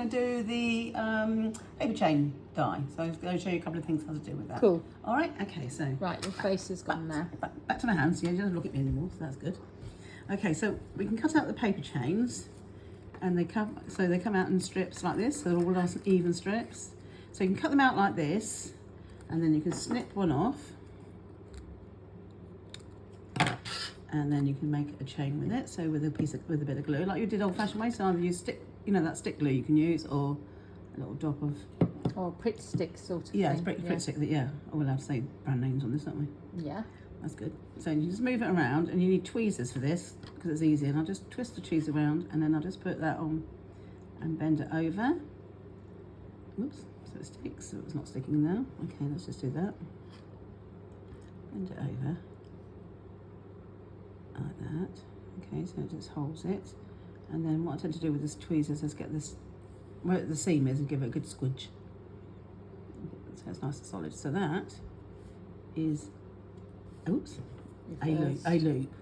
going to do the paper chain die. So I'm going to show you a couple of things how to do with that. Cool. All right, okay, so. Right, your face is gone now. Back to my hands, yeah, you don't look at me anymore, so that's good. Okay, so we can cut out the paper chains, and they come out in strips like this, so they're all nice and even strips. So you can cut them out like this, and then you can snip one off, and then you can make a chain with it. So with a bit of glue, like you did old-fashioned way. So either use stick, you know, that stick glue you can use, or a little drop of. Or Pritt stick sort of yeah, thing. it's Pritt stick. Yeah, oh, we'll have to say brand names on this, don't we? Yeah. That's good. So you just move it around, and you need tweezers for this because it's easy. And I'll just twist the cheese around, and then I'll just put that on and bend it over. Oops, so it sticks. So it's not sticking now. Okay, let's just do that. Bend it over like that. Okay, so it just holds it. And then what I tend to do with this tweezers is get this where the seam is and give it a good squidge. So it's nice and solid. So that is, oops, a loop.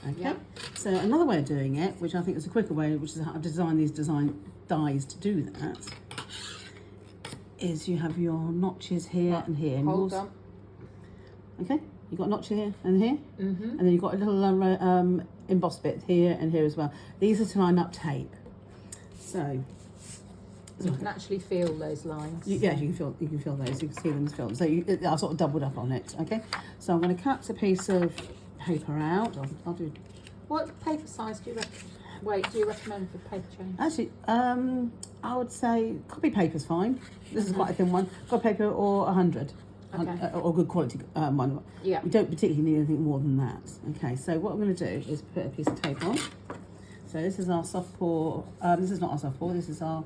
Okay. Yep. So another way of doing it, which I think is a quicker way, which is how I've designed these dies to do that, is you have your notches here and here. Hold on. Okay. You've got a notch here and here, and then you've got a little embossed bit here and here as well. These are to line up tape. So you can actually feel those lines. Yeah, you can feel those. You can see them filled. So I sort of doubled up on it. Okay. So I'm going to cut a piece of paper out. I'll do. What paper size do you recommend for paper chains? Actually, I would say copy paper's fine. This is quite a thin one. Copy paper or 100. Okay. Or good quality one. Yeah. We don't particularly need anything more than that. Okay, so what I'm going to do is put a piece of tape on. So this is our soft pour. This is not our soft pour. This is our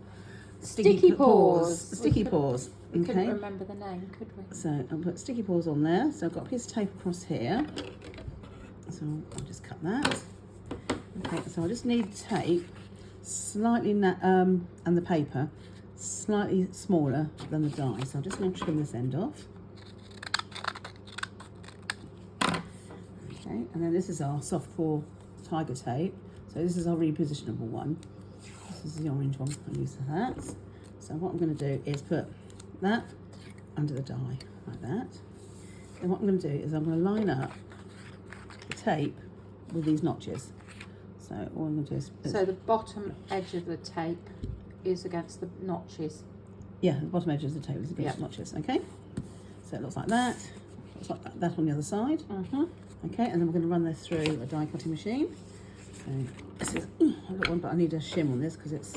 Sticky paws. Sticky paws. We Okay. couldn't remember the name, could we? So I'll put sticky paws on there. So I've got a piece of tape across here. So I'll just cut that. Okay. So I just need tape slightly and the paper slightly smaller than the die. So I'm just going to trim this end off. Okay, and then this is our soft core tiger tape. So this is our repositionable one. This is the orange one. I'll use that. So what I'm going to do is put that under the die like that. Then what I'm going to do is I'm going to line up the tape with these notches. So all I'm going to do is so the bottom edge of the tape is against the notches. Yeah, the bottom edge of the tape is against the notches. Okay. So it looks like that. Looks like that on the other side. Okay, and then we're going to run this through a die cutting machine. So this is a little one, but I need a shim on this because it's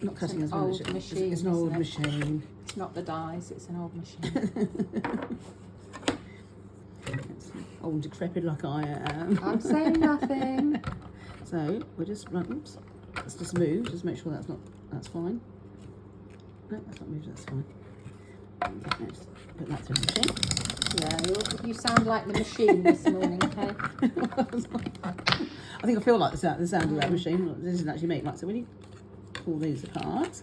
not cutting as well as it is. It's an old machine. It's not the dies, it's an old machine. It's old, decrepit like I am. I'm saying nothing. So we'll just run. Oops. Let's just move. Just make sure that's fine. No, that's not moved. That's fine. Okay, let's put that through the machine. Yeah, you sound like the machine this morning, okay? I think I feel like the sound of that machine. This isn't actually me. Right, so when you pull these apart,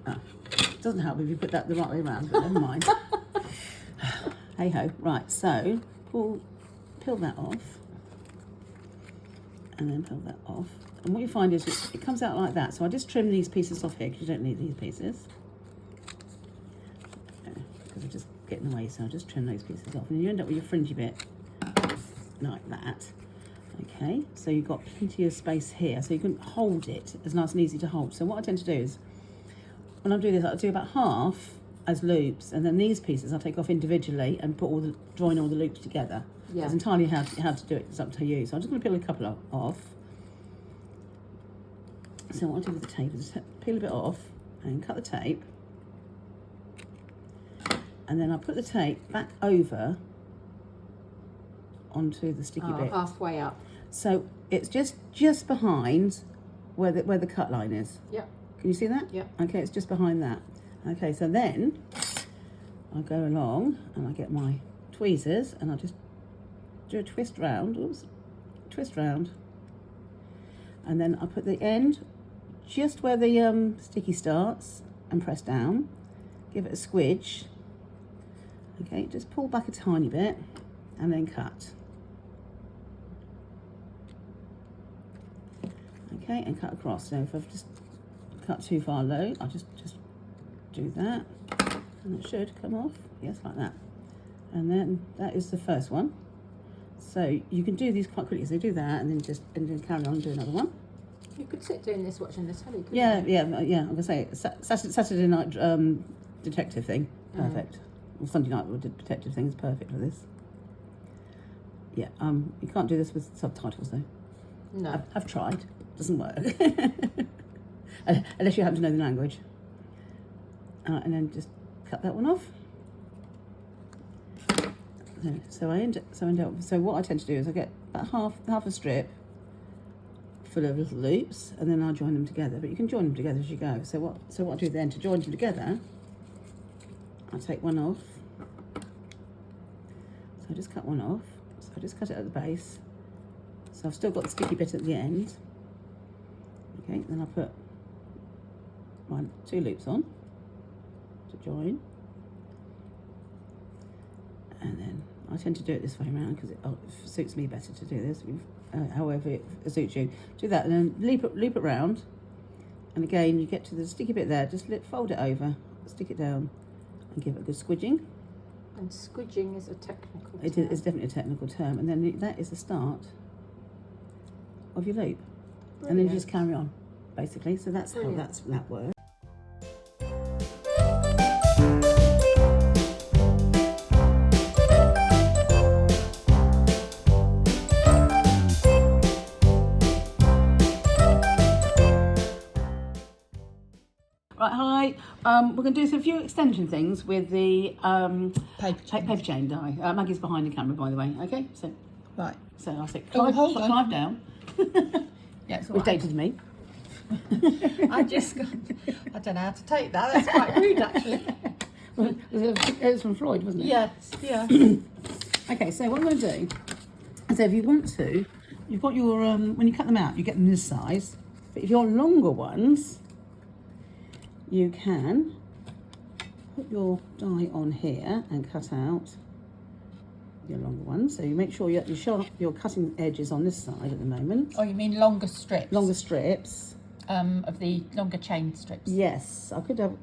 it doesn't help if you put that the right way around, but never mind. Hey ho. Right, so peel that off, and then peel that off. And what you find is it comes out like that. So I just trim these pieces off here because you don't need these pieces. Because they're just getting in the way, so I'll just trim those pieces off. And you end up with your fringy bit like that. Okay, so you've got plenty of space here. So you can hold it. It's nice and easy to hold. So what I tend to do is, when I'm doing this, I'll do about half as loops. And then these pieces I'll take off individually and join all the loops together. Yeah. It's entirely how to do it. It's up to you. So I'm just going to peel a couple off. So what I'll do with the tape is peel a bit off and cut the tape. And then I'll put the tape back over onto the sticky bit. Halfway up. So it's just behind where the cut line is. Yep. Can you see that? Yep. Okay, it's just behind that. Okay, so then I'll go along and I get my tweezers and I'll just do a twist round. Oops. Twist round. And then I'll put the end just where the sticky starts and press down. Give it a squidge. Okay, just pull back a tiny bit and then cut. Okay, and cut across. So if I've just cut too far low, I'll just do that, and it should come off. Yes, like that. And then that is the first one. So you can do these quite quickly. So do that, and then carry on and do another one. You could sit doing this watching the telly, couldn't Yeah, you? yeah. I'm gonna say Saturday night detective thing, perfect. Or Sunday night detective thing is perfect for this. Yeah, you can't do this with subtitles though. No. I've tried. Doesn't work. Unless you happen to know the language. And then just cut that one off. So what I tend to do is I get about half a strip full of little loops, and then I'll join them together. But you can join them together as you go. So what I do then to join them together, I take one off. So I just cut one off. So I just cut it at the base. So I've still got the sticky bit at the end. Okay, then I put 2 loops on to join. And then I tend to do it this way around because it suits me better to do this. However it suits you. Do that and then loop it round. And again, you get to the sticky bit there, just fold it over, stick it down, and give it a good squidging. And squidging is a technical term. It is definitely a technical term. And then that is the start of your loop. Brilliant. And then you just carry on, basically. So that's Brilliant. how that works. Right, hi. We're going to do a few extension things with the paper chain die. Maggie's behind the camera, by the way. Okay, so Right. So I'll say, Oh, Clive, hold on. Clive down. Yeah, it's all Which right. dated me. I don't know how to take that. That's quite rude, actually. Well, it was from Floyd, wasn't it? Yes, yeah. Okay, so what I'm going to do is, if you want to, you've got your when you cut them out, you get them this size. But if you're longer ones, you can put your die on here and cut out your longer ones. So you make sure your cutting edge is on this side at the moment. Oh, you mean longer strips? Longer strips. Of the longer chain strips. Yes, I could have.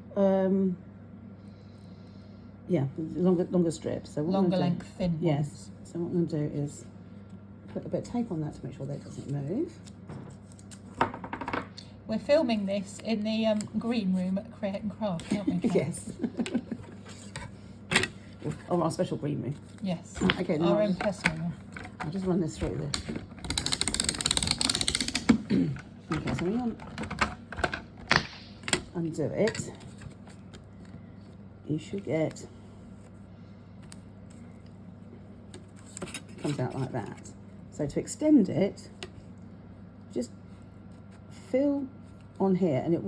Yeah, longer strips. So what I'm Longer gonna do- length, thin Yes. ones. So what I'm going to do is put a bit of tape on that to make sure that it doesn't move. We're filming this in the green room at Create and Craft, aren't we? Karen? Yes. Or our special green room. Yes. Okay, then Our I'll own just- personal one. I'll just run this through this. Okay, so we undo it. You should get, comes out like that. So to extend it, just fill on here, and it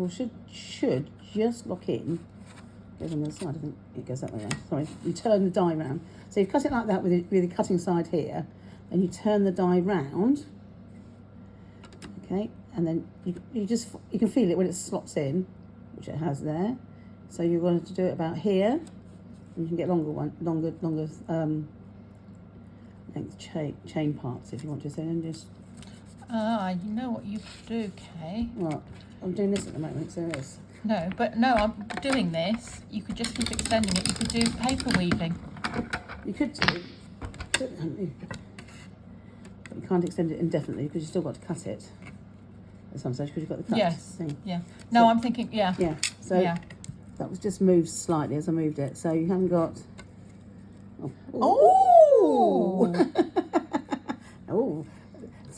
should just lock in. Goes on the other side, I think it goes that way around. Sorry, you turn the die round. So you cut it like that with the cutting side here, and you turn the die round. Okay, and then you can feel it when it slots in, which it has there. So you're going to do it about here, and you can get longer length chain parts if you want to. So then just You know what you could do, Kay? well, I'm doing this at the moment, so it's No, I'm doing this. You could just keep extending it. You could do paper weaving. you could do, couldn't you? But you can't extend it indefinitely because you've still got to cut it at some stage because you've got the cut Yes. thing. Yeah. No, So- I'm thinking, yeah. Yeah. So Yeah. that was just moved slightly as I moved it. So you haven't got. Oh! Oh.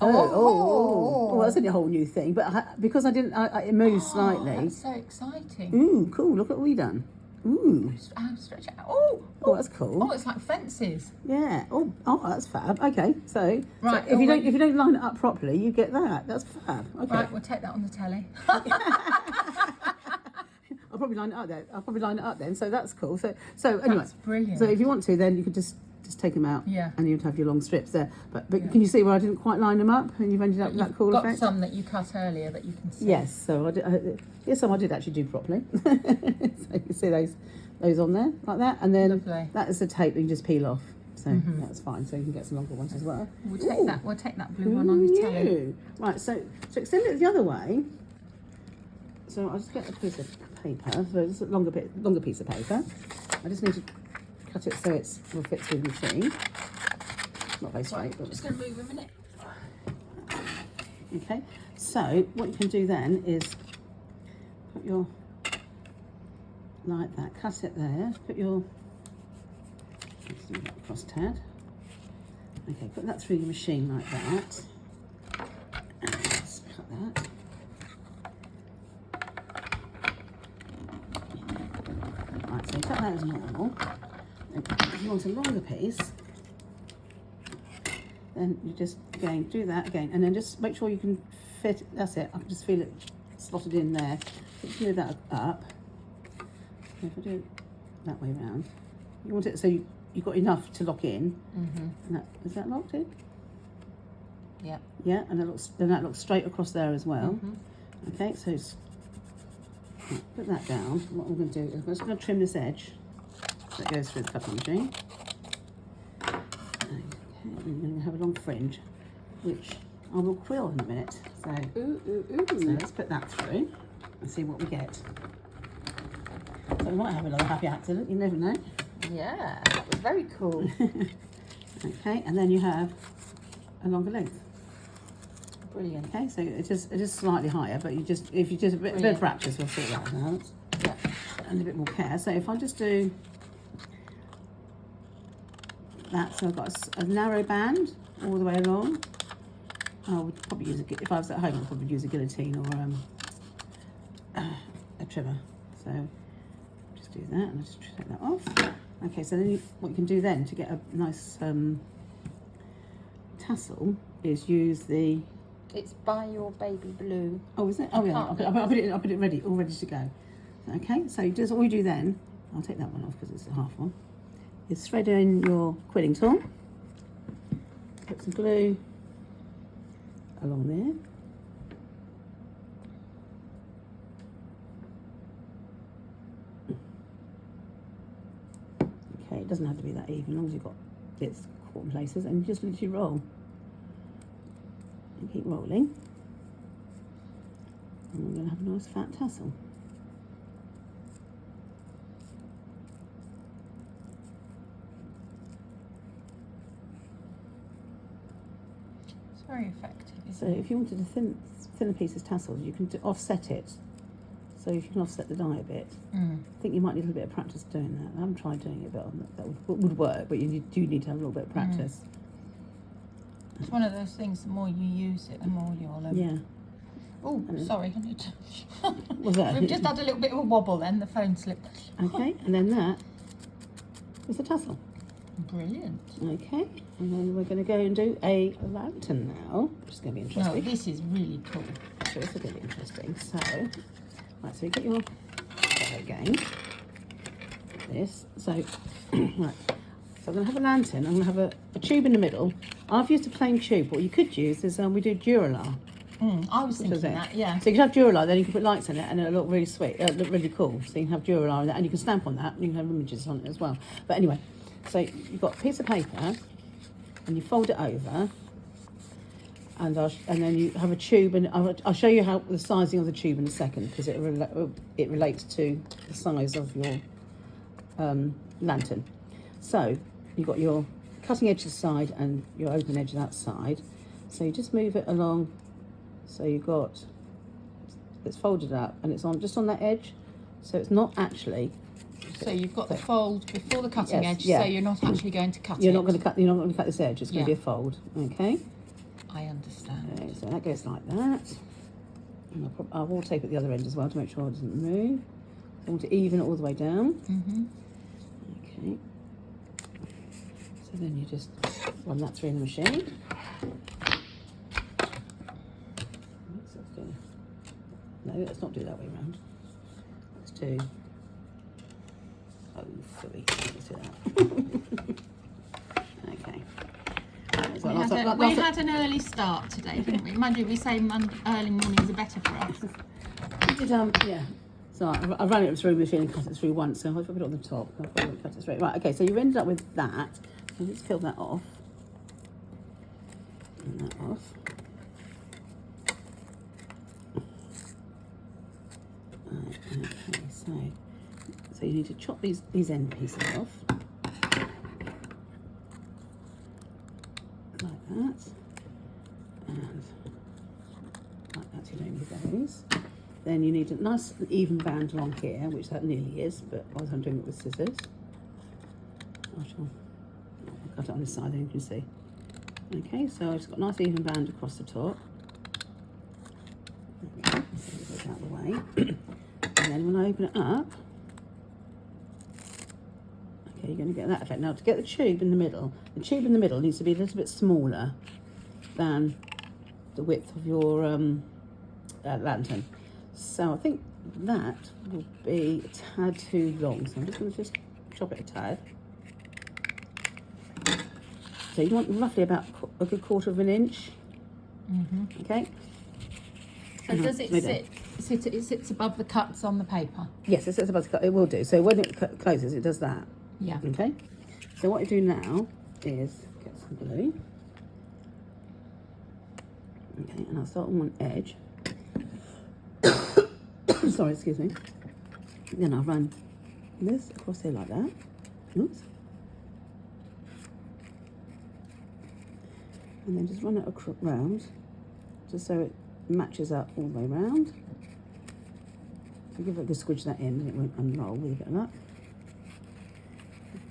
Oh, that's a whole new thing. But because I didn't, it moved slightly. That's so exciting. Ooh, cool. Look at what we done. Ooh. I'll stretch it out. Oh! Oh, that's cool. Oh, it's like fences. Yeah. Oh, that's fab. Okay. So, Right, so if you don't line it up properly, you get that. That's fab. Okay. Right, we'll take that on the telly. I'll probably line it up there. I'll probably line it up then. So that's cool. So anyway. That's brilliant. So if you want to, then you could just take them out. Yeah. And you'd have your long strips there. But Yeah. can you see where I didn't quite line them up, and you've ended up with that cool got effect? some that you cut earlier that you can see. Yes. So I did. Some I did actually do properly. So you can see those on there like that, and then Lovely. that is the tape that you just peel off. So that's fine. So you can get some longer ones as well. We'll take that. We'll take that blue one on the telly. Right. So extend it the other way. So I'll just get a piece of paper, so it's a longer piece of paper. I just need to cut it so it will fit through the machine. Not very straight, but Just going to move a minute. okay. So what you can do then is put your, like that, cut it there, put your, let's do that cross tab. Okay, put that through your machine like that. And just cut that. Right, so cut that as normal. And if you want a longer piece, then you just again do that again, and then just make sure you can fit. That's it. I can just feel it slotted in there. Just move that up. So if I do it that way round, you want it so you've got enough to lock in. And that, is that locked in? Yeah. Yeah, and then that looks straight across there as well. Okay, so put that down. What I'm going to do is I'm just going to trim this edge that goes through the cutting machine. Okay, I'm going to have a long fringe, which I will quill in a minute. So, so let's put that through and see what we get. So we might have another happy accident, you never know. Yeah, that was very cool. Okay, and then you have a longer length. Brilliant. Okay, so it is slightly higher, but if you just a bit of practice, we'll sort that out. Yeah. And a bit more care. So if I just do that, so I've got a narrow band all the way along. I would probably use if I was at home, I'd probably use a guillotine or a trimmer. So just do that, and I just take that off. Okay, so then what you can do then to get a nice tassel is use the. It's Buy Your Baby Blue. Oh, is it? Oh yeah, I put it ready, all ready to go. Okay, so just all you do then, I'll take that one off because it's a half one, is thread in your quilling tool, put some glue along there. Okay, it doesn't have to be that even, as long as you've got bits caught in places, and you just literally roll. And keep rolling. And we're going to have a nice fat tassel. It's very effective. So if you wanted a thinner piece of tassels, you can offset it. So if you can offset the dye a bit. I think you might need a little bit of practice doing that. I haven't tried doing it, but that would work, but you do need to have a little bit of practice. It's one of those things, the more you use it, the more you'll... Yeah. Oh, sorry, I need to... What's that? We've just had a little bit of a wobble then, the phone slipped. Okay, and then that is the tassel. Brilliant. Okay, and then we're going to go and do a lantern now, which is going to be interesting. No, this is really cool. So it's really interesting. So, right, so you get your again. This. So, right. So I'm going to have a lantern. I'm going to have a tube in the middle. I've used a plain tube. What you could use is we do Duralar. I was thinking that, yeah. So you can have Duralar, then you can put lights in it, and it'll look really sweet, look really cool. So you can have Duralar in that, and you can stamp on that, and you can have images on it as well. But anyway, so you've got a piece of paper, and you fold it over, and then you have a tube, and I'll show you how the sizing of the tube in a second, because it relates to the size of your lantern. So you've got your cutting edge to the side and your open edge to that side. So you just move it along. So you've got, it's folded up and it's just on that edge. So it's not actually. So you've got the fold before the cutting edge, yeah. so you're not actually going to cut it. You're not going to cut this edge. It's going to be a fold. Okay. I understand. Okay, so that goes like that. And I will tape at the other end as well to make sure it doesn't move. I want to even it all the way down. Okay. So then you just run that through in the machine. No, let's not do that way around. Let's do. Oh, silly. Let's do that. Okay. We had an early start today, didn't we? Mind you, we say early mornings are better for us. We did, yeah. So I ran it through the machine and cut it through once, so I'll put it on the top. I'll cut it straight. Right, okay, so you've ended up with that. So let's peel that off. And that off. Okay, so you need to chop these end pieces off. Like that. And like that, you don't need those. Then you need a nice even band along here, which that nearly is, but I was doing it with scissors. I'll cut it on this side, then you can see. Okay, so I've just got a nice even band across the top. Okay, so it goes out of the way. And then when I open it up, okay, you're going to get that effect. Now to get the tube in the middle needs to be a little bit smaller than the width of your lantern. So I think that will be a tad too long. So I'm just going to chop it a tad. So you want roughly about a good quarter of an inch. Okay. So does it sits above the cuts on the paper? Yes, it sits above the cut. It will do. So when it closes, it does that. Yeah. Okay. So what I do now is get some glue. Okay, and I'll start on one edge. Sorry, excuse me. Then I'll run this across here like that. Oops. And then just run it round, just so it matches up all the way round. So give it a good squidge that in and it won't unroll with a bit of luck.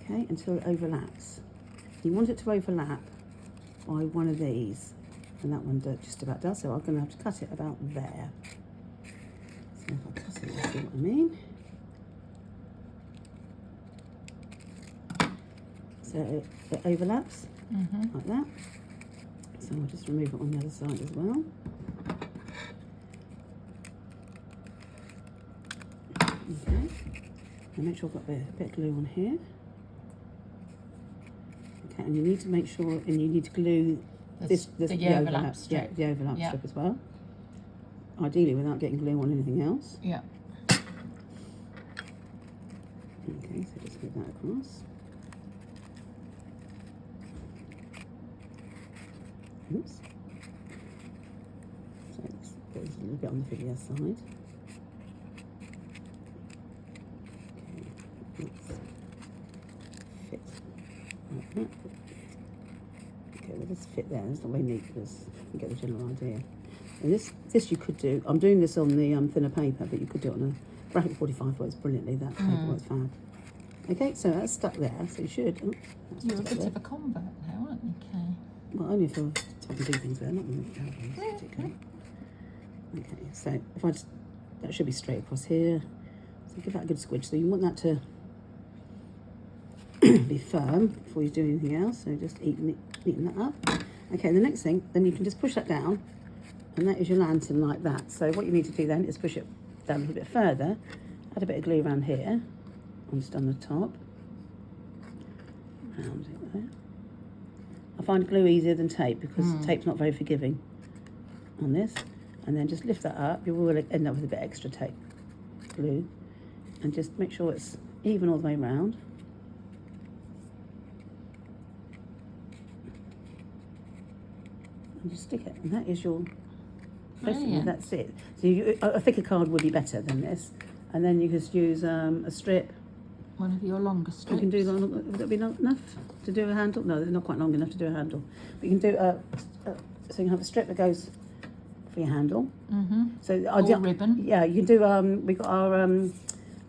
Okay, until it overlaps. You want it to overlap by one of these, and that one just about does, so I'm going to have to cut it about there. So if I cut it, you'll see what I mean. So it overlaps like that. So I'll just remove it on the other side as well. Okay, and make sure I've got a bit of glue on here. Okay, and you need to make sure, and you need to glue the overlap strip. Yeah, the overlap strip as well. Ideally without getting glue on anything else. Yeah. Okay, so just move that across. Oops. So let's put this a little bit on the video side. Okay, let's fit like that. Okay, well this fit there. It's not very neat because you get the general idea. And this you could do. I'm doing this on the thinner paper, but you could do it on a graphic 45. Works brilliantly. That paper works fab. Okay, so that's stuck there. So you should. Oh, You're a bit of a convert now, aren't you, Kay? Well, only if I can do things there, not really particularly. Okay, so if I just, that should be straight across here. So give that a good squidge. So you want that to be firm before you do anything else. So just neaten that up. Okay, the next thing, then you can just push that down, and that is your lantern like that. So what you need to do then is push it down a little bit further, add a bit of glue around here, just on the top, round it there. I find glue easier than tape because tape's not very forgiving on this. And then just lift that up. You will end up with a bit extra tape glue. And just make sure it's even all the way around. And just stick it. And that is your, basically that's it. So a thicker card would be better than this. And then you just use a strip. One of your longer strips. You can do, would that be long enough to do a handle? No, they're not quite long enough to do a handle. But you can do so you can have a strip that goes for your handle. So or ribbon. Yeah, you can do. We got our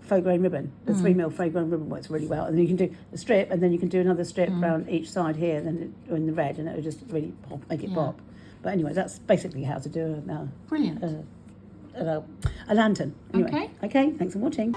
faux grain ribbon. The 3mm faux grain ribbon works really well. And then you can do a strip, and then you can do another strip around each side here, then in the red, and it'll just really pop, make it pop. But anyway, that's basically how to do Brilliant. a lantern. Anyway, okay. Thanks for watching.